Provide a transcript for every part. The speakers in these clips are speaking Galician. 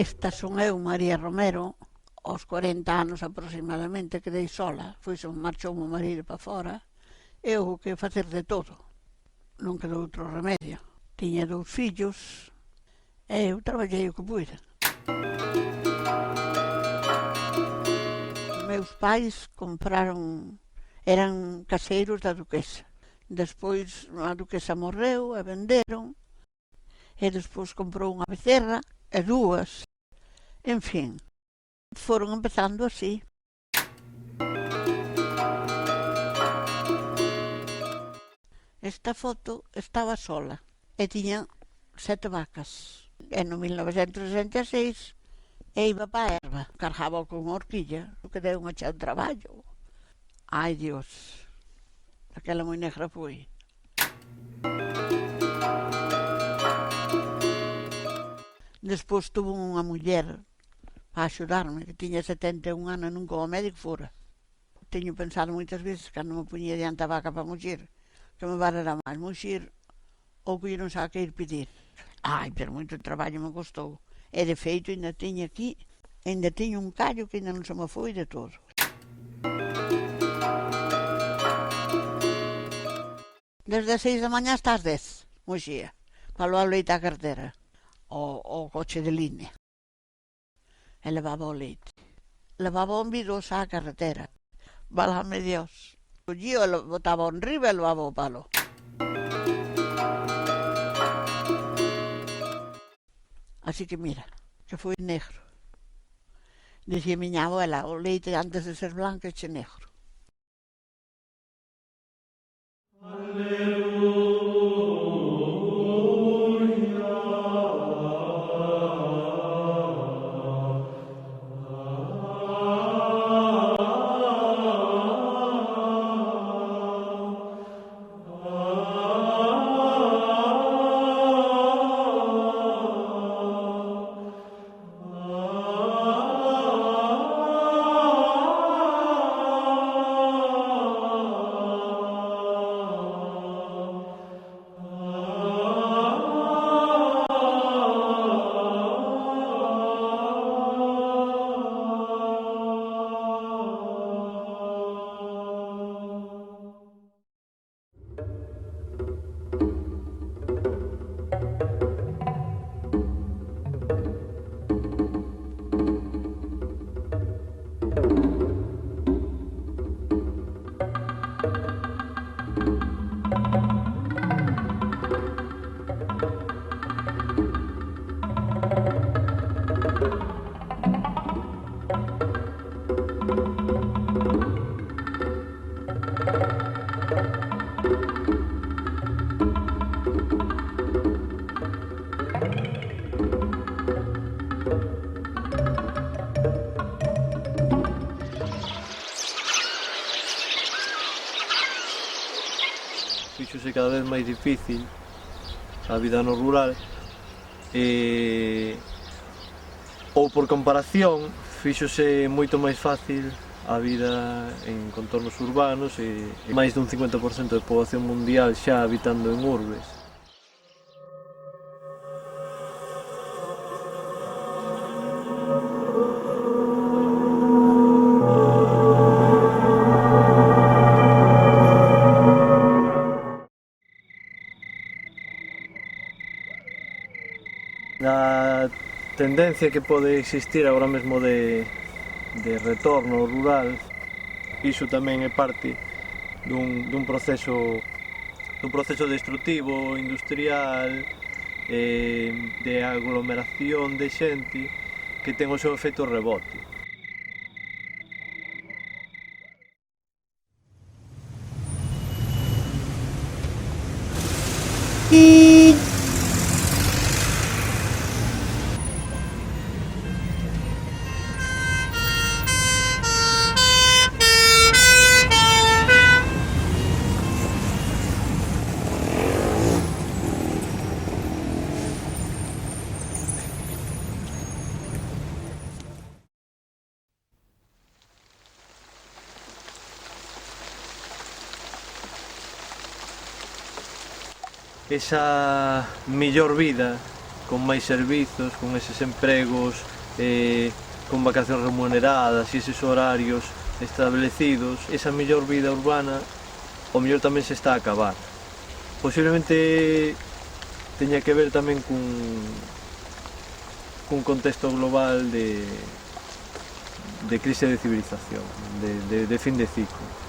Esta son eu, María Romero, aos 40 anos aproximadamente, quedei sola. Marchou o marido para fora, eu o que facer de todo. Non quedou outro remedio. Tiña 2 fillos e eu traballei o que pude. Meus pais eran caseiros da duquesa. Despois a duquesa morreu e venderon, e despois comprou unha becerra e 2. En fin, foron empezando así. Esta foto estaba sola e tiña 7 vacas. E no 1966 e iba para a erva. Cargaba con unha horquilla, que deu un cheo de traballo. Ai, Dios, aquela moi negra foi. Despois tuvo unha muller para axudarme, que tiña 71 anos e nunca o médico fora. Teño pensado moitas veces, cando me puñía diante a vaca para muxir, que me varera máis muxir ou que non sabe que ir pedir. Ai, pero moito traballo me costou. E de feito, ainda tiño un callo que ainda non se me foi de todo. Desde as 6 da mañá hasta as 10, muxía, para levar o leite á cartera, o coche de línea. E levaba o leite. Levaba un bidos á carretera. Válame Dios. Collía, botaba en riba e levaba o palo. Así que mira, que foi negro. Dicía miña abuela, o leite antes de ser blanco eche negro. Fíxose cada vez máis difícil a vida no rural ou por comparación fíxose moito máis fácil a vida en contornos urbanos e máis dun 50% de poboación mundial xa habitando en urbes. A tendencia que pode existir agora mesmo de retorno rural, iso tamén é parte dun proceso destrutivo, industrial, de aglomeración de xente que ten o seu efecto rebote. Esa mellor vida, con máis servizos, con eses empregos con vacacións remuneradas e eses horarios establecidos, esa mellor vida urbana o mellor tamén se está a acabar. Posiblemente teña que ver tamén cun contexto global de crise de civilización, de fin de ciclo.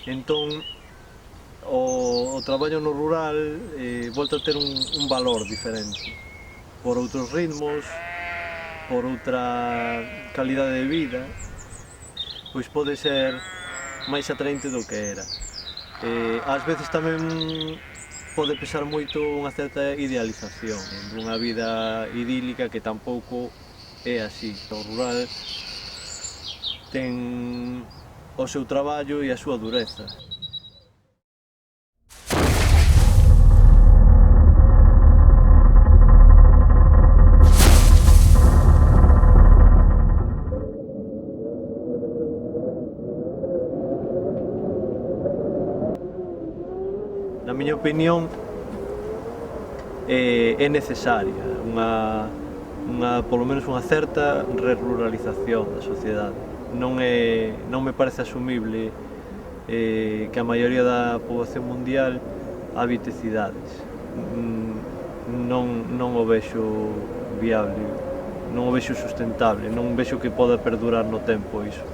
Entón, o traballo no rural volta a ter un valor diferente, por outros ritmos, por outra calidade de vida, pois pode ser máis atraente do que era. Ás veces tamén pode pesar moito unha certa idealización dunha vida idílica que tampouco é así. O rural ten o seu traballo e a súa dureza. Na miña opinión, é necesaria polo menos unha certa ruralización da sociedade. Non me parece asumible que a maioría da poboación mundial habite cidades. Non o vexo viable, non o vexo sustentable, non vexo que poda perdurar no tempo iso.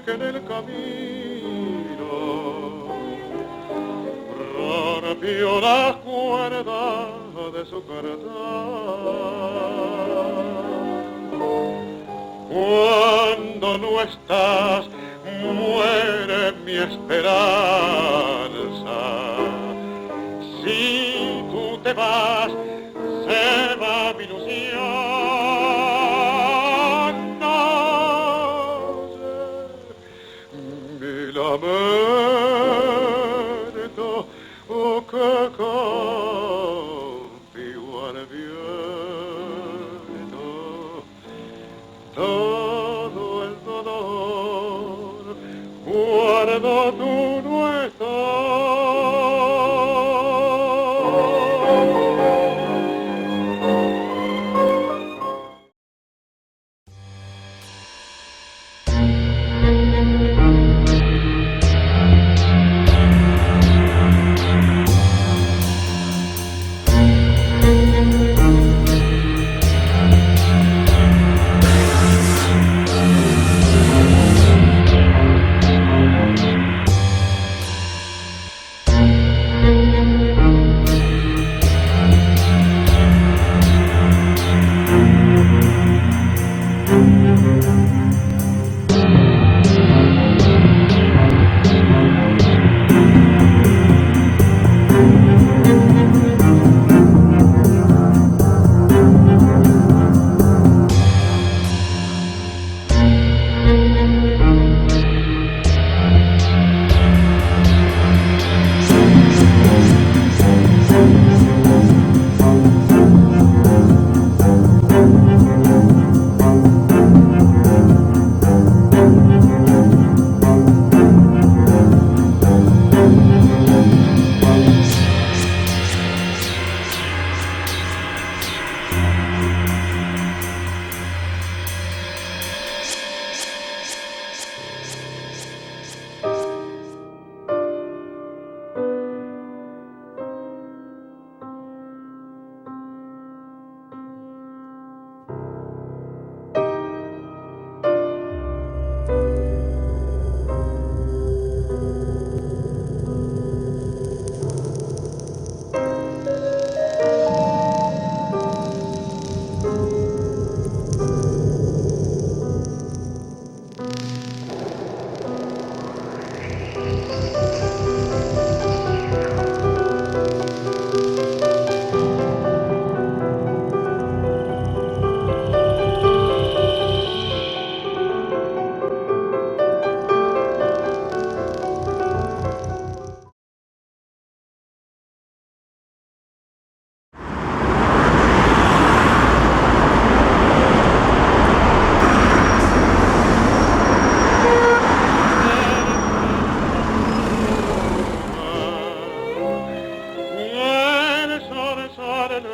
En el camino rompió las cuerdas de su cartón. Cuando no estás, muere mi esperanza. Si tú te te vas, se va mi ilusión. No sé, mi lamento, oh, que confío al viento. Todo el dolor cuando tú no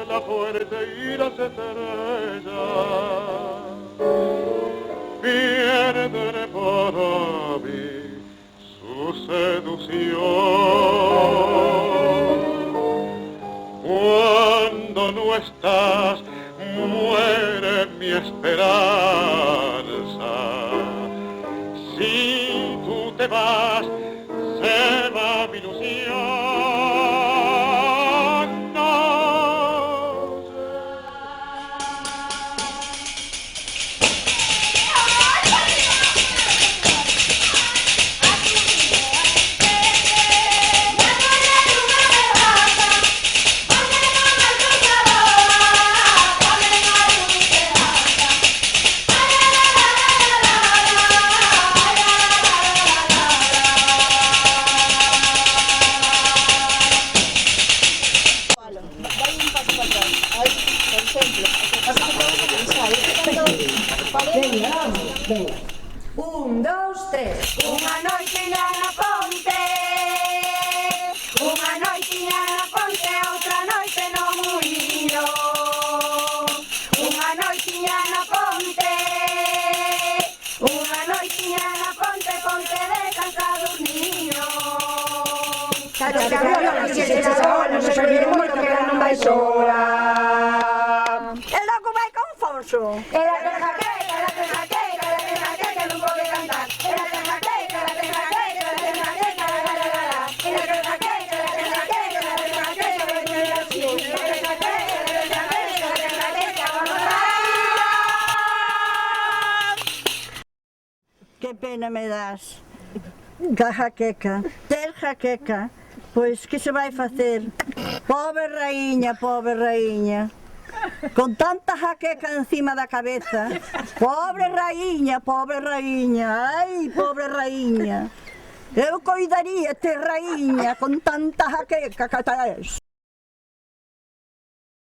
la fuerte y las estrellas pierden para mí su seducción. Cuando no estás, muere mi esperanza. Si tú te vas, se va mi ilusión. Venga. 1, 2, 3. Unha noitiña na ponte, unha noitiña na ponte, outra noite no muíño. Unha noitiña na ponte, unha noitiña na ponte, ponte de cansados niños. Claro, que a viola, se se sola, non se vive moito que ela non vai sola. E logo vai confuso. Ela te jaqueca, ela te jaqueca, ela te jaqueca, non pode cantar. Ela te jaqueca, ela te jaqueca, ela te jaqueca, la la la la la. Ela te jaqueca, ela te jaqueca, ela te jaqueca, ela te jaqueca, ela te jaqueca, ela te jaqueca, ela te jaqueca, vamos lá. Que pena me das da jaqueca, ter jaqueca, pois que se vai facer? Pobre raíña, con tanta jaqueca encima da cabeza. Pobre raíña, ai, pobre raíña. Eu coidaría te raíña con tanta jaqueca que tes.